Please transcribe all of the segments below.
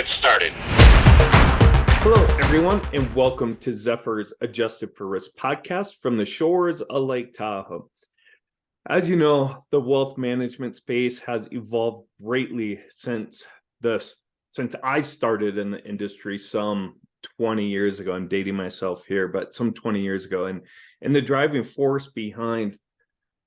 started. Hello, everyone, and welcome to Zephyr's Adjusted for Risk podcast from the shores of Lake Tahoe. As you know, the wealth management space has evolved greatly since I started in the industry some 20 years ago. I'm dating myself here, but some 20 years ago. And the driving force behind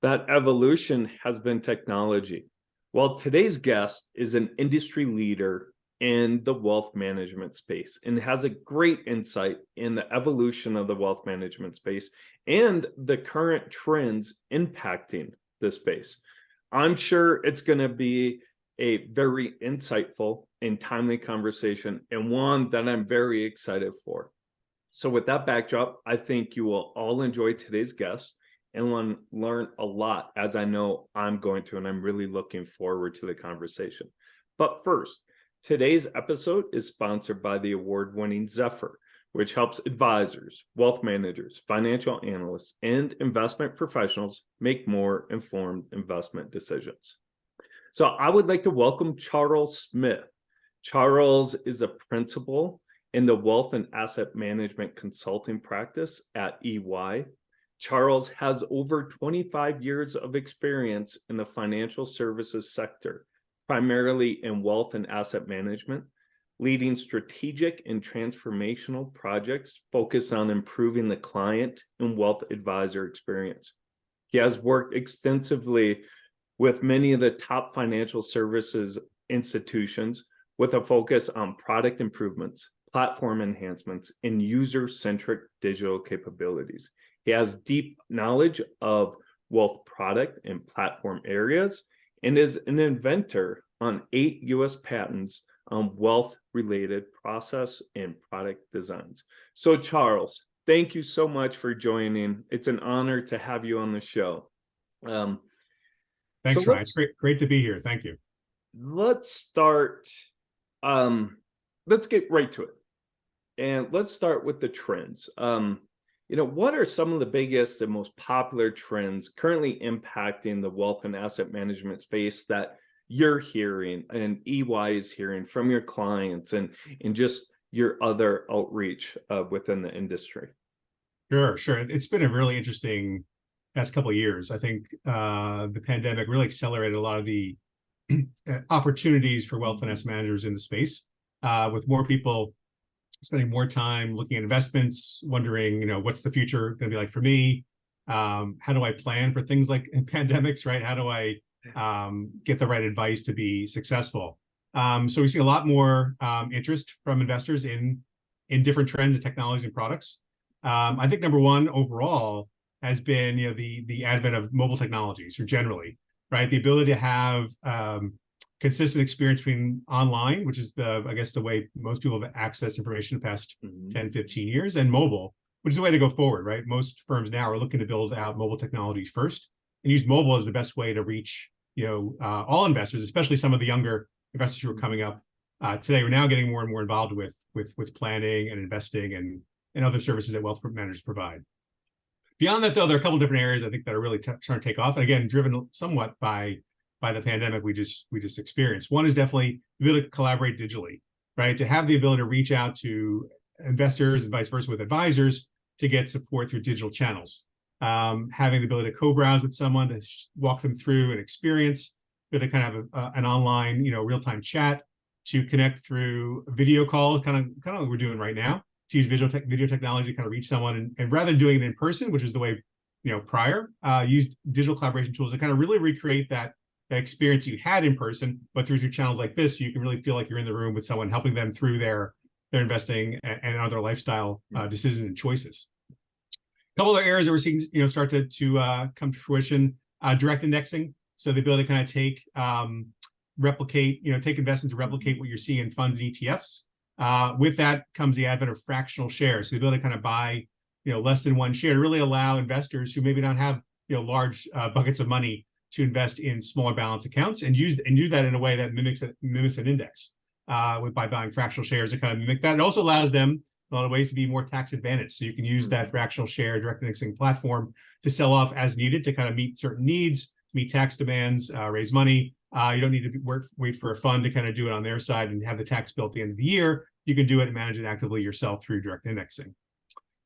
that evolution has been technology. Well, today's guest is an industry leader in the wealth management space and has a great insight in the evolution of the wealth management space and the current trends impacting this space. I'm sure it's going to be a very insightful and timely conversation, and one that I'm very excited for. So with that backdrop, I think you will all enjoy today's guest and learn a lot, as I know I'm going to, and I'm really looking forward to the conversation. But first, today's episode is sponsored by the award-winning Zephyr, which helps advisors, wealth managers, financial analysts, and investment professionals make more informed investment decisions. So I would like to welcome Charles Smith. Charles is a principal in the wealth and asset management consulting practice at EY. Charles has over 25 years of experience in the financial services sector, primarily in wealth and asset management, leading strategic and transformational projects focused on improving the client and wealth advisor experience. He has worked extensively with many of the top financial services institutions with a focus on product improvements, platform enhancements, and user-centric digital capabilities. He has deep knowledge of wealth product and platform areas and is an inventor on 8 U.S. patents on wealth-related process and product designs. So Charles, thank you so much for joining. It's an honor to have you on the show. Thanks, Ryan. It's great to be here. Thank you. Let's start. Let's get right to it. And let's start with the trends. What are some of the biggest and most popular trends currently impacting the wealth and asset management space that you're hearing and EY is hearing from your clients and just your other outreach within the industry? Sure. It's been a really interesting past couple of years. I think the pandemic really accelerated a lot of the opportunities for wealth and asset managers in the space, with more people spending more time looking at investments, wondering, what's the future going to be like for me? How do I plan for things like pandemics, right? How do I get the right advice to be successful? So we see a lot more interest from investors in different trends and technologies and products. I think number one overall has been, the advent of mobile technologies, or generally, right? The ability to have consistent experience between online, which is the way most people have accessed information the past 10, 15 years, and mobile, which is the way to go forward, right? Most firms now are looking to build out mobile technologies first and use mobile as the best way to reach, all investors, especially some of the younger investors who are coming up today. We're now getting more and more involved with planning and investing and other services that wealth managers provide. Beyond that, though, there are a couple of different areas I think that are really starting to take off, and again, driven somewhat by the pandemic we just experienced. One is definitely the ability to collaborate digitally, right? To have the ability to reach out to investors and vice versa with advisors to get support through digital channels. Having the ability to co-browse with someone, to walk them through an experience, to kind of an online, real-time chat, to connect through video calls, kind of what we're doing right now, to use video technology to kind of reach someone, and rather than doing it in person, which is the way prior, use digital collaboration tools to kind of really recreate that experience you had in person, but through channels like this, you can really feel like you're in the room with someone, helping them through their investing and other lifestyle decisions and choices. A couple other areas that we're seeing start to come to fruition: direct indexing, so the ability to kind of take investments and replicate what you're seeing in funds and ETFs. With that comes the advent of fractional shares, so the ability to kind of buy less than one share, to really allow investors who maybe don't have large buckets of money to invest in smaller balance accounts and do that in a way that mimics an index, by buying fractional shares to kind of mimic that. It also allows them a lot of ways to be more tax advantaged. So you can use that fractional share direct indexing platform to sell off as needed to kind of meet certain needs, meet tax demands, raise money, You don't need to wait for a fund to kind of do it on their side and have the tax bill at the end of the year. You can do it and manage it actively yourself through direct indexing.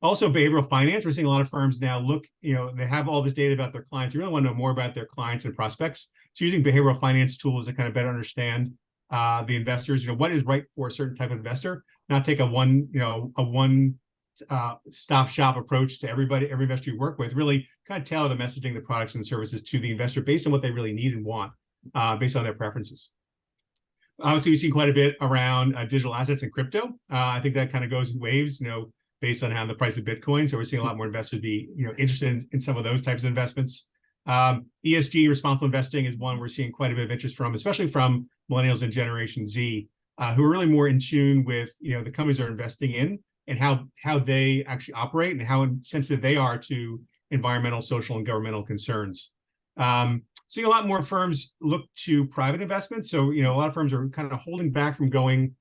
Also, behavioral finance. We're seeing a lot of firms now they have all this data about their clients. You really want to know more about their clients and prospects. So using behavioral finance tools to kind of better understand the investors, what is right for a certain type of investor, not take a one stop shop approach to every investor you work with, really kind of tailor the messaging, the products and services to the investor based on what they really need and want, based on their preferences. Obviously, we've seen quite a bit around digital assets and crypto. I think that kind of goes in waves, based on how the price of Bitcoin. So we're seeing a lot more investors be, interested in some of those types of investments. ESG, responsible investing, is one we're seeing quite a bit of interest from, especially from millennials and Generation Z, who are really more in tune with, the companies they're investing in and how they actually operate and how sensitive they are to environmental, social, and governmental concerns. Seeing a lot more firms look to private investments. So, a lot of firms are kind of holding back from going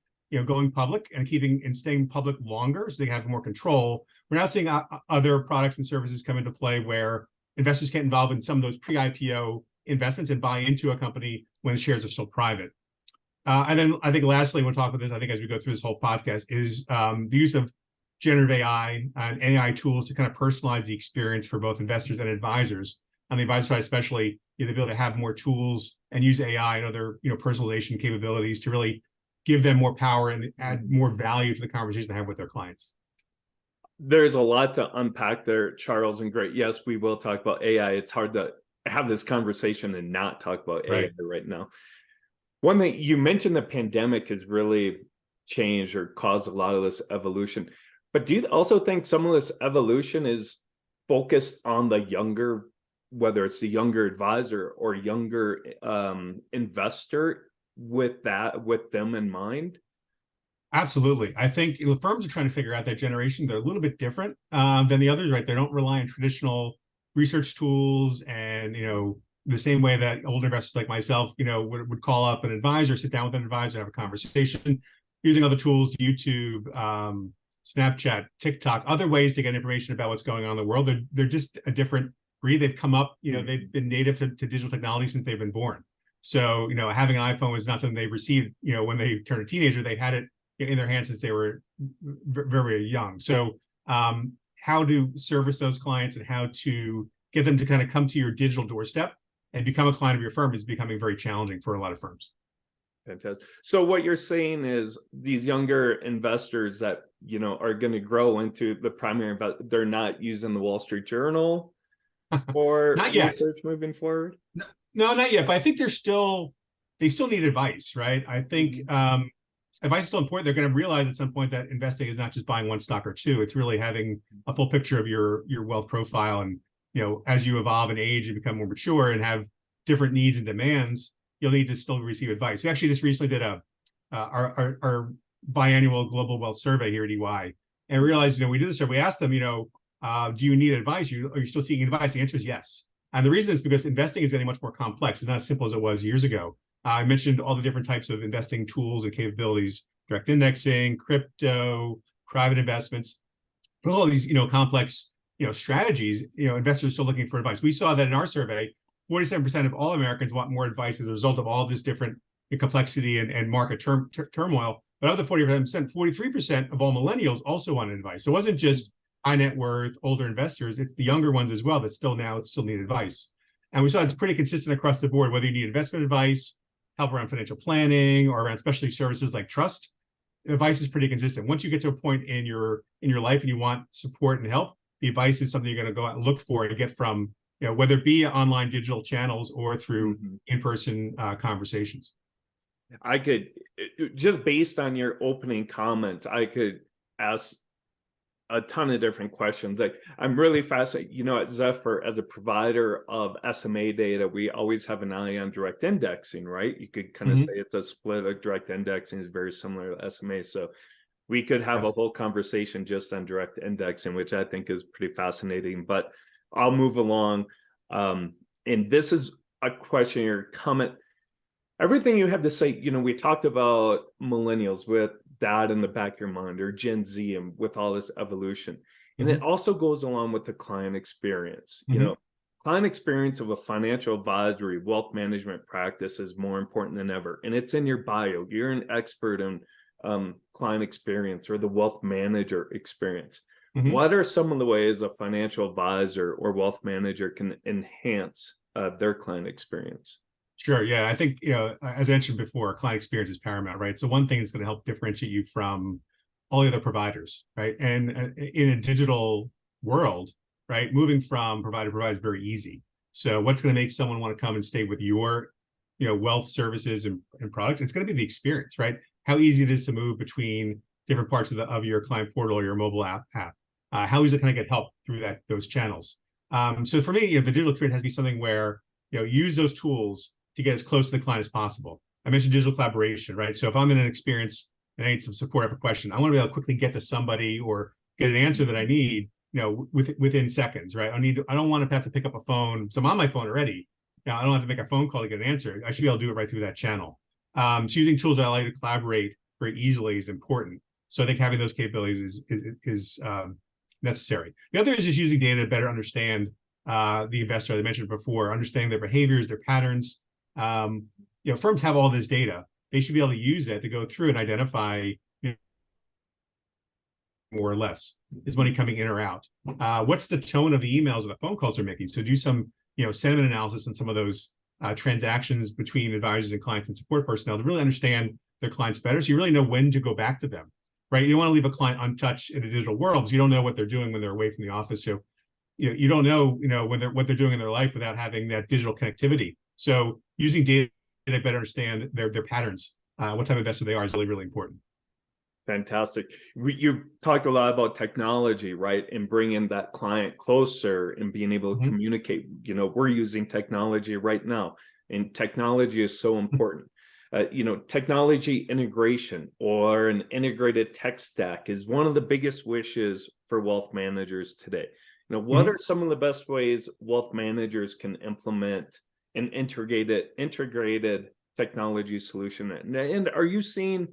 public and staying public longer so they have more control. We're now seeing other products and services come into play where investors get involved in some of those pre-IPO investments and buy into a company when the shares are still private. And then I think lastly, we'll talk about this, I think, as we go through this whole podcast, is the use of generative AI and AI tools to kind of personalize the experience for both investors and advisors. On the advisor side, especially, they'll be able to have more tools and use AI and other, personalization capabilities to really give them more power and add more value to the conversation they have with their clients. There's a lot to unpack there, Charles, and great. Yes, we will talk about AI. It's hard to have this conversation and not talk about AI right now. One thing you mentioned, the pandemic has really changed or caused a lot of this evolution. But do you also think some of this evolution is focused on the younger, whether it's the younger advisor or younger investor, with them in mind? Absolutely. I think the firms are trying to figure out that generation. They're a little bit different than the others, right? They don't rely on traditional research tools and, the same way that older investors like myself, would call up an advisor, sit down with an advisor, have a conversation using other tools, YouTube, Snapchat, TikTok, other ways to get information about what's going on in the world. They're just a different breed. They've come up, they've been native to digital technology since they've been born. So, having an iPhone was not something they received, when they turned a teenager. They've had it in their hands since they were very, very young. So how to service those clients and how to get them to kind of come to your digital doorstep and become a client of your firm is becoming very challenging for a lot of firms. Fantastic. So what you're saying is these younger investors that, are going to grow into the primary, they're not using the Wall Street Journal for research moving forward? No, not yet. But I think they still need advice, right? I think advice is still important. They're going to realize at some point that investing is not just buying one stock or two. It's really having a full picture of your wealth profile. And, as you evolve and age and become more mature and have different needs and demands, you'll need to still receive advice. We actually just recently did our biannual global wealth survey here at EY, and realized, we did this survey. We asked them, do you need advice? Are you still seeking advice? The answer is yes. And the reason is because investing is getting much more complex. It's not as simple as it was years ago. I mentioned all the different types of investing tools and capabilities: direct indexing, crypto, private investments, all of these, complex, strategies. Investors are still looking for advice. We saw that in our survey, 47% of all Americans want more advice as a result of all this different complexity and market turmoil. But of the 40%, 43% of all millennials also want advice. So it wasn't just high net worth, older investors. It's the younger ones as well that still need advice. And we saw it's pretty consistent across the board, whether you need investment advice, help around financial planning, or around specialty services like trust. Advice is pretty consistent. Once you get to a point in your life and you want support and help, the advice is something you're going to go out and look for and get from, whether it be online digital channels or through in-person conversations. I could, just based on your opening comments, I could ask a ton of different questions. Like, I'm really fascinated, at Zephyr, as a provider of SMA data, we always have an eye on direct indexing, right? You could kind of say it's a split of direct indexing is very similar to SMA. So we could have a whole conversation just on direct indexing, which I think is pretty fascinating, but I'll move along. And this is a question or comment. Everything you have to say, we talked about millennials with that in the back of your mind, or Gen Z, and with all this evolution. And it also goes along with the client experience. client experience of a financial advisory wealth management practice is more important than ever. And it's in your bio. You're an expert in client experience or the wealth manager experience. Mhm. What are some of the ways a financial advisor or wealth manager can enhance their client experience? Sure. Yeah. I think, as I mentioned before, client experience is paramount, right? So one thing that's going to help differentiate you from all the other providers, right? And in a digital world, right, moving from provider to provider is very easy. So what's going to make someone want to come and stay with your, wealth services and products? It's going to be the experience, right? How easy it is to move between different parts of your client portal or your mobile app. How easy can I get help through those channels? So for me, the digital experience has to be something where use those tools to get as close to the client as possible. I mentioned digital collaboration, right? So if I'm in an experience and I need some support, I have a question, I want to be able to quickly get to somebody or get an answer that I need, within seconds, right? I don't want to have to pick up a phone. So I'm on my phone already. Now I don't have to make a phone call to get an answer. I should be able to do it right through that channel. So using tools that allow you to collaborate very easily is important. So I think having those capabilities is necessary. The other is just using data to better understand the investor, as I mentioned before, understanding their behaviors, their patterns. Firms have all this data. They should be able to use that to go through and identify more or less, is money coming in or out? What's the tone of the emails or the phone calls they're making? So do some, sentiment analysis on some of those transactions between advisors and clients and support personnel to really understand their clients better. So you really know when to go back to them, right? You don't want to leave a client untouched in a digital world because you don't know what they're doing when they're away from the office. So you don't know, what they're doing in their life without having that digital connectivity. So using data to better understand their patterns, what type of investor they are is really, really important. Fantastic. You've talked a lot about technology, right? And bringing that client closer and being able to communicate. We're using technology right now, and technology is so important. Technology integration or an integrated tech stack is one of the biggest wishes for wealth managers today. What are some of the best ways wealth managers can implement an integrated technology solution? And are you seeing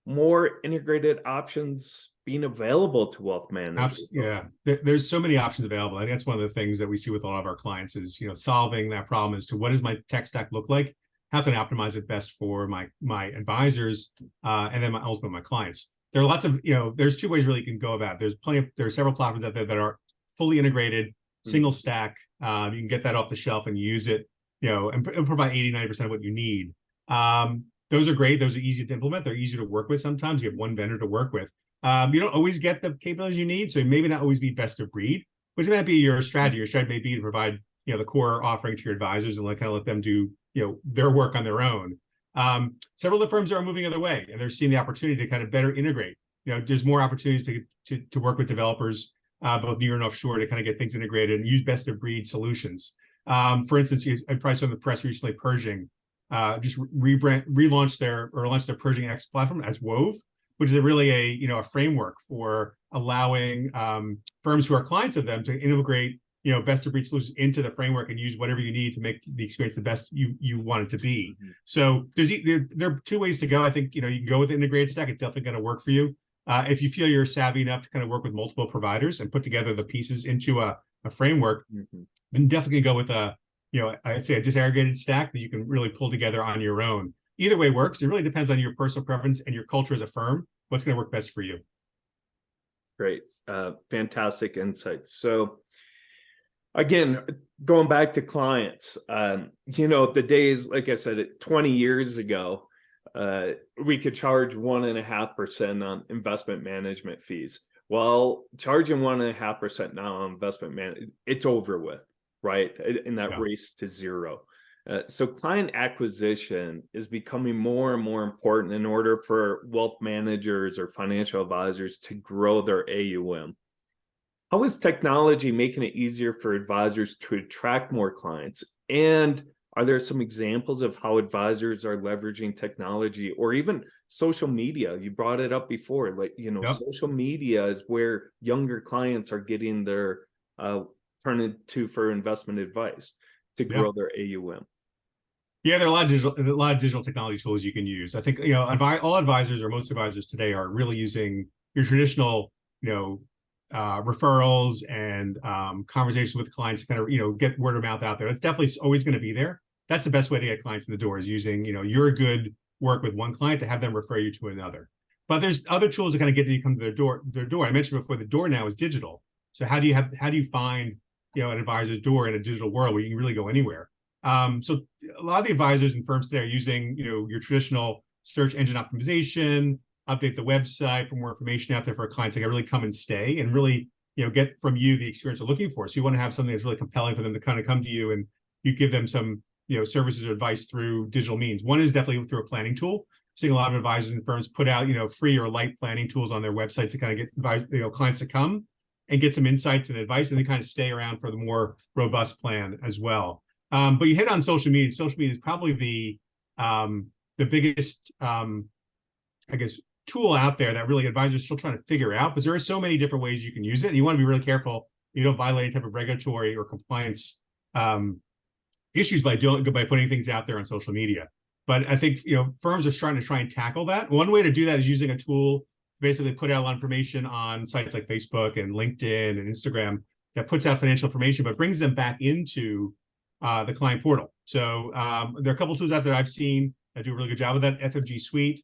more integrated options being available to wealth managers? Yeah, there's so many options available. I think that's one of the things that we see with a lot of our clients is, solving that problem as to what does my tech stack look like? How can I optimize it best for my advisors and then ultimately my clients? There are lots of, there's two ways really you can go about it. There are several platforms out there that are fully integrated, single stack. You can get that off the shelf and use it, and provide 80-90% of what you need. Those are great. Those are easy to implement. They're easy to work with. Sometimes you have one vendor to work with. You don't always get the capabilities you need, so maybe not always be best of breed, which might be your strategy. Your strategy may be to provide, the core offering to your advisors and let them do, their work on their own. Several of the firms are moving the other way, and they're seeing the opportunity to kind of better integrate. There's more opportunities to work with developers, both near and offshore, to kind of get things integrated and use best of breed solutions. For instance, I probably saw in the press recently, Pershing just launched their Pershing X platform as Wove, which is really a framework for allowing firms who are clients of them to integrate best of breed solutions into the framework and use whatever you need to make the experience the best you want it to be. So there are two ways to go. I think you can go with the integrated stack. It's definitely going to work for you. If you feel you're savvy enough to kind of work with multiple providers and put together the pieces into a framework, then definitely go with I'd say a disaggregated stack that you can really pull together on your own. Either way works. It really depends on your personal preference and your culture as a firm. What's going to work best for you? Great. Fantastic insights. So again, going back to clients, the days, like I said, 20 years ago, we could charge 1.5% on investment management fees. Well, charging 1.5% now on investment management, it's over with, right? In that race to zero. So client acquisition is becoming more and more important in order for wealth managers or financial advisors to grow their AUM. How is technology making it easier for advisors to attract more clients? And are there some examples of how advisors are leveraging technology or even social media? You brought it up before, social media is where younger clients are getting their turning to for investment advice to grow their AUM. Yeah, there are a lot of digital technology tools you can use. I think all advisors or most advisors today are really using your traditional, referrals and conversations with clients to kind of, get word of mouth out there. It's definitely always going to be there. That's the best way to get clients in the door, is using, your good work with one client to have them refer you to another. But there's other tools that kind of get you come to their door. I mentioned before, the door now is digital. So how do you find, an advisor's door in a digital world where you can really go anywhere? So a lot of the advisors and firms today are using, your traditional search engine optimization, update the website for more information out there for clients that can really come and stay and really, get from you the experience they're looking for. So you want to have something that's really compelling for them to kind of come to you, and you give them some, services or advice through digital means. One is definitely through a planning tool. Seeing a lot of advisors and firms put out, free or light planning tools on their website to kind of get clients to come and get some insights and advice, and then kind of stay around for the more robust plan as well. But you hit on social media. Social media is probably the biggest, I guess, tool out there that really advisors are still trying to figure out, because there are so many different ways you can use it. And you want to be really careful you don't violate any type of regulatory or compliance issues by putting things out there on social media. But I think, firms are starting to try and tackle that. One way to do that is using a tool to basically put out a lot of information on sites like Facebook and LinkedIn and Instagram that puts out financial information, but brings them back into the client portal. So there are a couple of tools out there I've seen that do a really good job of that. FMG Suite,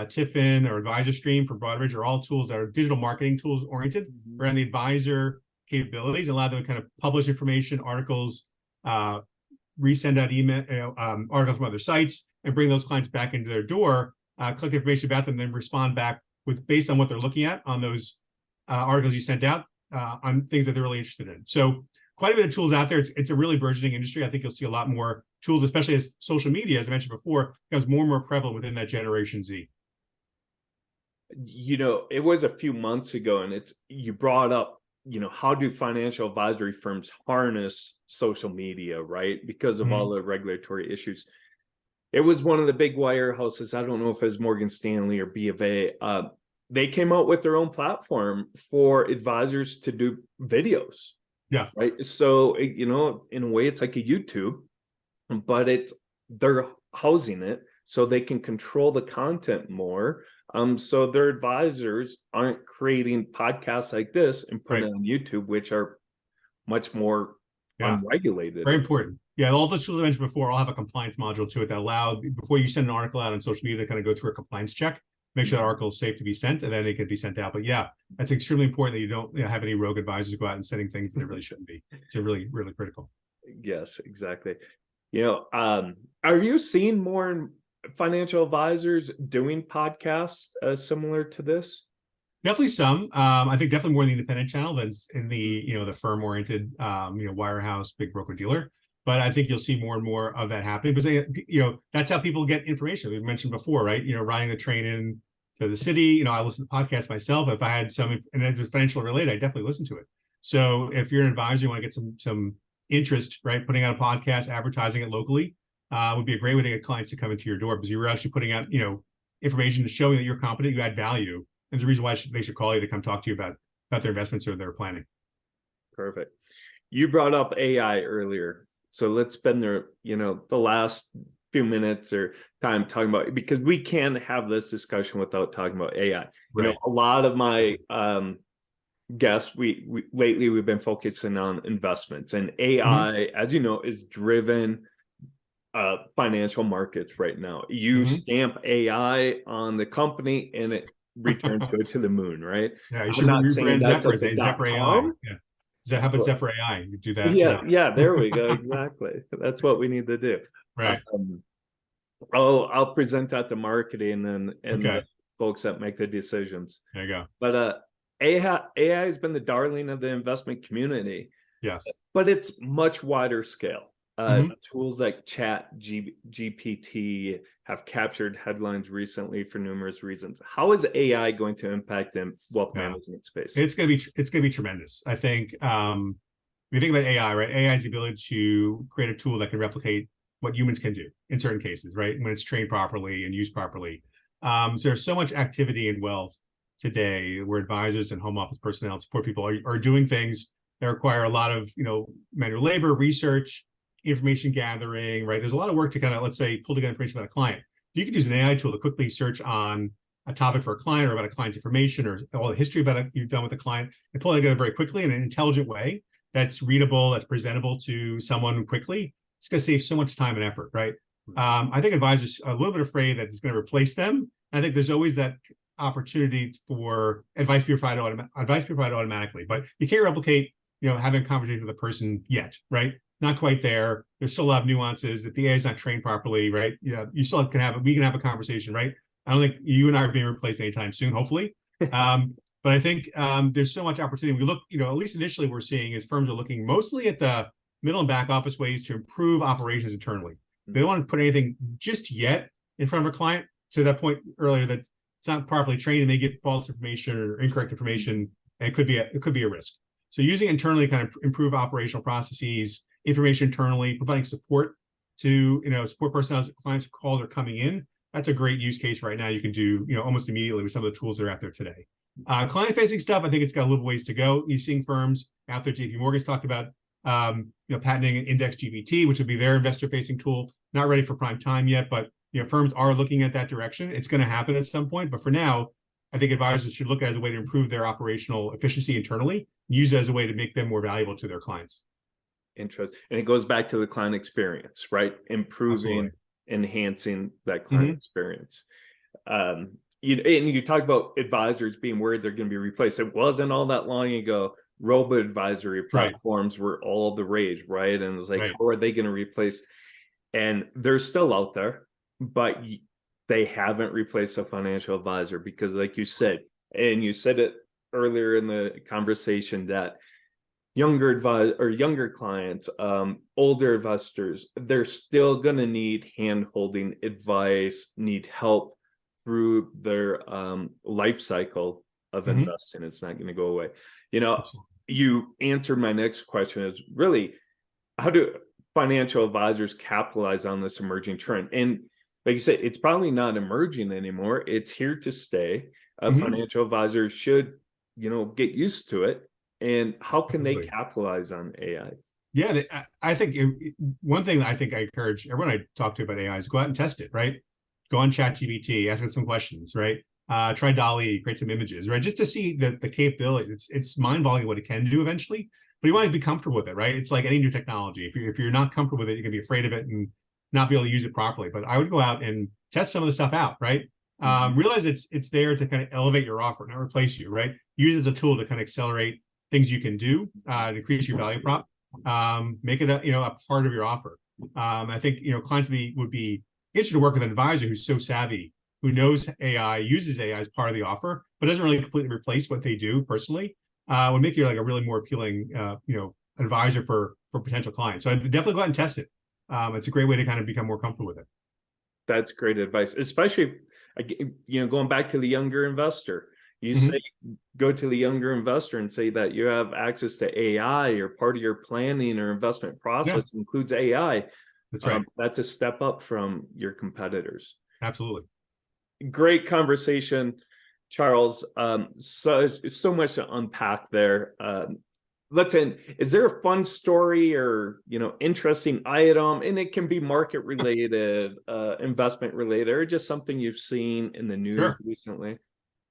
Tiffin, or Advisor Stream from Broadridge are all tools that are digital marketing tools oriented around the advisor capabilities, and allow them to kind of publish information, articles, resend out email articles from other sites, and bring those clients back into their door, collect information about them, then respond back based on what they're looking at on those articles you sent out on things that they're really interested in. So quite a bit of tools out there. It's a really burgeoning industry. I think you'll see a lot more tools, especially as social media, as I mentioned before, becomes more and more prevalent within that Generation Z. It was a few months ago, and you brought up, how do financial advisory firms harness social media, right? Because of all the regulatory issues. It was one of the big wirehouses. I don't know if it was Morgan Stanley or B of A. They came out with their own platform for advisors to do videos. Yeah. Right. So, in a way, it's like a YouTube, but they're housing it so they can control the content more. So their advisors aren't creating podcasts like this and putting it on YouTube, which are much more unregulated. Very important. Yeah, all those tools I mentioned before all have a compliance module to it that allow, before you send an article out on social media, to kind of go through a compliance check, make sure the article is safe to be sent, and then it can be sent out. But yeah, that's extremely important that you don't have any rogue advisors go out and sending things that they really shouldn't be. It's really, really critical. Yes, exactly. Are you seeing more financial advisors doing podcasts similar to this? Definitely some. I think definitely more in the independent channel than in the the firm oriented wirehouse big broker dealer. But I think you'll see more and more of that happening, because that's how people get information. We mentioned before, right? Riding the train in to the city. I listen to podcasts myself. If I had some, and it's financial related, I definitely listen to it. So if you're an advisor, you want to get some interest, right? Putting out a podcast, advertising it locally would be a great way to get clients to come into your door, because you're actually putting out information to showing that you're competent, you add value, and there's a reason why they should call you to come talk to you about their investments or their planning. Perfect. You brought up AI earlier. So let's spend the last few minutes or time talking about it, because we can't have this discussion without talking about AI. Right. A lot of my guests, lately we've been focusing on investments, and AI, as you know, is driven financial markets right now. You stamp AI on the company and it returns go to the moon, right? Yeah, you should rebrand Zephyr as Zephyr AI. Yeah. How about Zephyr AI? You do that. Yeah, there we go. Exactly. That's what we need to do. Right. I'll present that to marketing and the folks that make the decisions. There you go. But AI has been the darling of the investment community. Yes. But it's much wider scale. Tools like GPT have captured headlines recently for numerous reasons. How is AI going to impact the wealth management space? It's going to be tremendous. I think when you think about AI, right? AI has the ability to create a tool that can replicate what humans can do in certain cases, right? When it's trained properly and used properly. So there's so much activity in wealth today where advisors and home office personnel and support people are doing things that require a lot of manual labor, research, information gathering, right? There's a lot of work to kind of, let's say, pull together information about a client. You could use an AI tool to quickly search on a topic for a client or about a client's information or all the history about it you've done with the client, and pull it together very quickly in an intelligent way that's readable, that's presentable to someone quickly, it's going to save so much time and effort, right? I think advisors are a little bit afraid that it's going to replace them. I think there's always that opportunity for advice be provided automatically, but you can't replicate, having a conversation with a person yet, right? Not quite there. There's still a lot of nuances that the AI is not trained properly, right? Yeah, you still we can have a conversation, right? I don't think you and I are being replaced anytime soon, hopefully. But I think there's so much opportunity. We look, at least initially we're seeing is firms are looking mostly at the middle and back office ways to improve operations internally. They don't want to put anything just yet in front of a client, to that point earlier that it's not properly trained and they get false information or incorrect information, and it could be a risk. So using internally kind of improve operational processes, information internally, providing support to support personnel as clients' calls are coming in. That's a great use case right now. You can do almost immediately with some of the tools that are out there today. Client-facing stuff, I think it's got a little ways to go. You're seeing firms out there. JP Morgan's talked about patenting Index GPT, which would be their investor-facing tool. Not ready for prime time yet, but firms are looking at that direction. It's going to happen at some point, but for now, I think advisors should look at it as a way to improve their operational efficiency internally, use it as a way to make them more valuable to their clients. Interesting. And it goes back to the client experience, right? Improving, enhancing that client experience. You talk about advisors being worried they're going to be replaced. It wasn't all that long ago. Robo-advisory platforms were all the rage, right? And it was like, how are they going to replace? And they're still out there, but they haven't replaced a financial advisor because, like you said, and you said it earlier in the conversation, that younger clients, older investors, they're still going to need hand-holding advice, need help through their life cycle of investing. It's not going to go away. You answered my next question, is really, how do financial advisors capitalize on this emerging trend? And like you said, it's probably not emerging anymore. It's here to stay. Financial advisors should, get used to it. And how can they capitalize on AI? Yeah, I think one thing that I think I encourage everyone I talk to about AI is go out and test it, right? Go on ChatGPT, ask it some questions, right? Try DALL-E, create some images, right? Just to see the capability. It's mind-boggling what it can do eventually, but you want to be comfortable with it, right? It's like any new technology. If you're not comfortable with it, you can be afraid of it and not be able to use it properly. But I would go out and test some of the stuff out, right? Realize it's there to kind of elevate your offer, not replace you, right? Use it as a tool to kind of accelerate things you can do to increase your value prop. Make it a part of your offer. I think clients would be interested to work with an advisor who's so savvy, who knows AI, uses AI as part of the offer, but doesn't really completely replace what they do personally. Would make you like a really more appealing advisor for potential clients. So I'd definitely go out and test it. It's a great way to kind of become more comfortable with it. That's great advice, especially going back to the younger investor. You say, go to the younger investor and say that you have access to AI, or part of your planning or investment process includes AI. That's right. That's a step up from your competitors. Absolutely. Great conversation, Charles. So much to unpack there. Is there a fun story or interesting item, and it can be market related, investment related, or just something you've seen in the news recently?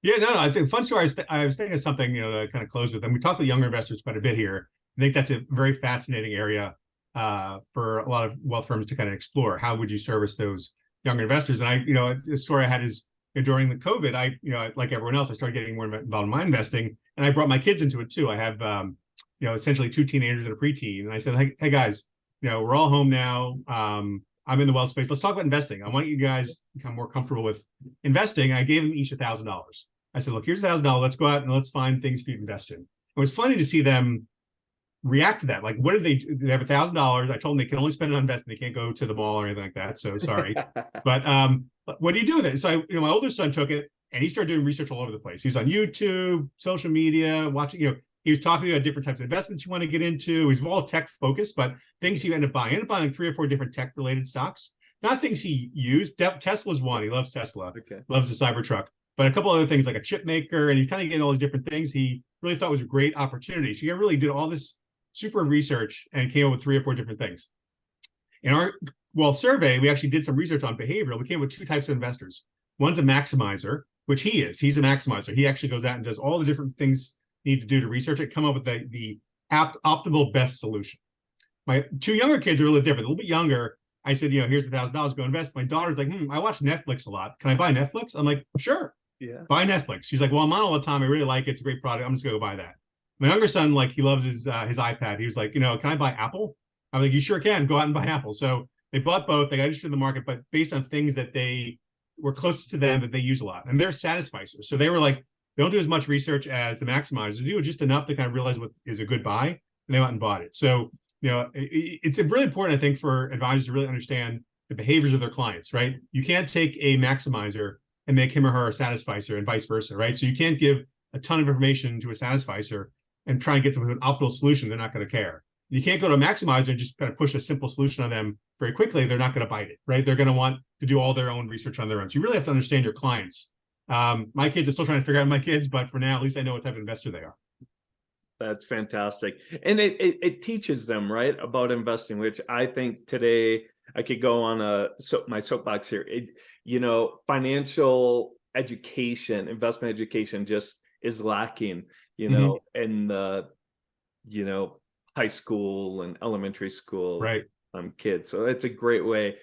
Yeah, no, I think fun story. I was thinking of something, to kind of close with. And we talk with younger investors quite a bit here. I think that's a very fascinating area for a lot of wealth firms to kind of explore. How would you service those younger investors? And the story I had is during the COVID, I like everyone else, I started getting more involved in my investing, and I brought my kids into it too. I have, essentially 2 teenagers and a preteen, and I said, hey guys, we're all home now. I'm in the wealth space. Let's talk about investing. I want you guys to become more comfortable with investing. I gave them each $1,000. I said, look, here's $1,000. Let's go out and let's find things for you to invest in. It was funny to see them react to that. Like, what did they do? They have $1,000. I told them they can only spend it on investing. They can't go to the mall or anything like that. So sorry. But what do you do with it? So my older son took it and he started doing research all over the place. He was on YouTube, social media, watching, he was talking about different types of investments you want to get into. He's all tech focused, but things he ended up buying. He ended up buying like 3 or 4 different tech related stocks. Not things he used. Tesla's one. He loves Tesla. Okay. Loves the Cybertruck. But a couple other things like a chip maker, and he's kind of getting all these different things he really thought was a great opportunity. So he really did all this super research and came up with 3 or 4 different things. In our survey, we actually did some research on behavioral. We came up with 2 types of investors. One's a maximizer, which he is. He's a maximizer. He actually goes out and does all the different things you need to do to research it, come up with the optimal best solution. My two younger kids are a little different, a little bit younger. I said, here's $1,000, go invest. My daughter's like, I watch Netflix a lot. Can I buy Netflix? I'm like, sure. Yeah. Buy Netflix. She's like, well, I'm on all the time. I really like it. It's a great product. I'm just gonna go buy that. My younger son, like, he loves his iPad. He was like, can I buy Apple? I'm like, you sure can. Go out and buy Apple. So they bought both. They got interested in the market, but based on things that they were closest to them that they use a lot. And they're satisficers. So they were like, they don't do as much research as the maximizers do, just enough to kind of realize what is a good buy. And they went and bought it. So, it's really important, I think, for advisors to really understand the behaviors of their clients, right? You can't take a maximizer and make him or her a satisficer and vice versa, right? So you can't give a ton of information to a satisficer and try and get them to an optimal solution. They're not going to care. You can't go to a maximizer and just kind of push a simple solution on them very quickly. They're not going to bite it, right? They're going to want to do all their own research on their own. So you really have to understand your clients. My kids are still trying to figure out my kids, but for now, at least I know what type of investor they are. That's fantastic. And it teaches them, right, about investing, which I think today I could go on my soapbox here. Financial education, investment education just is lacking, in the, high school and elementary school right. Kids. So it's a great way.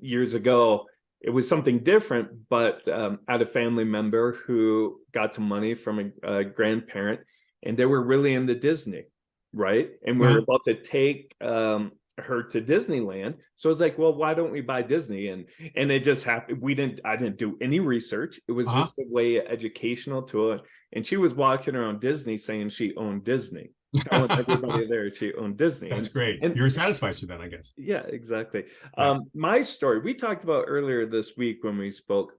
Years ago, it was something different, but I had a family member who got some money from a grandparent, and they were really into Disney, right? And we were about to take her to Disneyland. So it's like, well, why don't we buy Disney? And it just happened. I didn't do any research. It was just a way educational to it. And she was walking around Disney saying she owned Disney. Telling everybody there she owned Disney. That's great. And you're a satisficer then, I guess. Yeah, exactly. Right. My story, we talked about earlier this week when we spoke.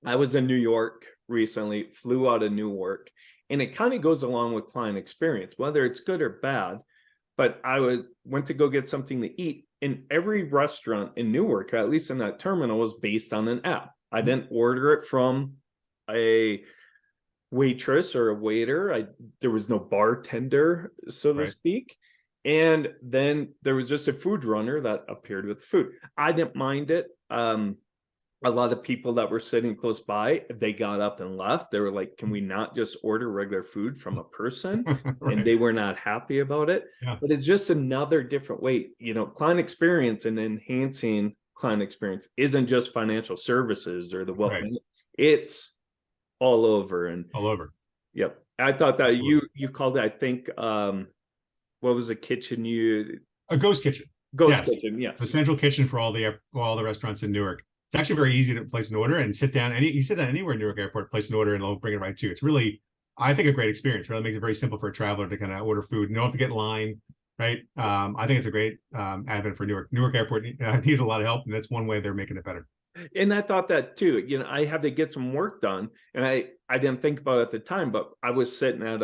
I was in New York recently, flew out of Newark, and it kind of goes along with client experience, whether it's good or bad. But I went to go get something to eat, and every restaurant in Newark, at least in that terminal, was based on an app. I didn't order it from a waitress or a waiter. There was no bartender, so to speak. And then there was just a food runner that appeared with food. I didn't mind it. A lot of people that were sitting close by, they got up and left. They were like, can we not just order regular food from a person? Right. And they were not happy about it. Yeah. But it's just another different way. client experience and enhancing client experience isn't just financial services or the wealth. Right. It's all over. And all over. Yep. I thought that Absolutely. you called it, I think, what was the kitchen A ghost kitchen. Ghost kitchen, yes. The central kitchen for all the restaurants in Newark. It's actually very easy to place an order and sit down. You sit down anywhere in Newark Airport, place an order, and they'll bring it right to you. It's really, I think, a great experience. Really makes it very simple for a traveler to kind of order food. You don't have to get in line, right? I think it's a great advent for Newark. Newark Airport needs a lot of help, and that's one way they're making it better. And I thought that too. I had to get some work done, and I didn't think about it at the time, but I was sitting at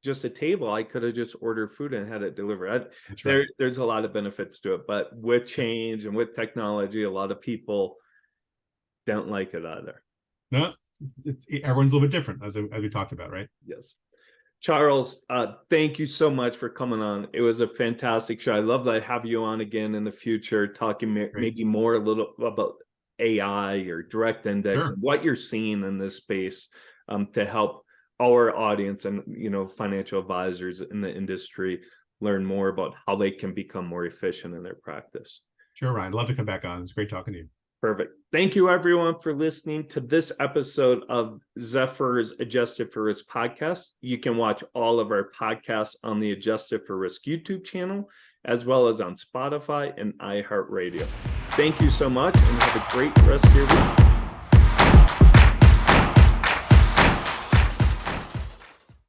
just a table. I could have just ordered food and had it delivered. That's right. There's a lot of benefits to it, but with change and with technology, a lot of people don't like it either. No, everyone's a little bit different, as we talked about, right? Yes. Charles, thank you so much for coming on. It was a fantastic show. I love that I have you on again in the future, talking maybe more a little about AI or direct index, and what you're seeing in this space to help our audience and financial advisors in the industry learn more about how they can become more efficient in their practice. Sure, Ryan. Love to come back on. It's great talking to you. Perfect. Thank you, everyone, for listening to this episode of Zephyr's Adjusted for Risk podcast. You can watch all of our podcasts on the Adjusted for Risk YouTube channel, as well as on Spotify and iHeartRadio. Thank you so much, and have a great rest of your week.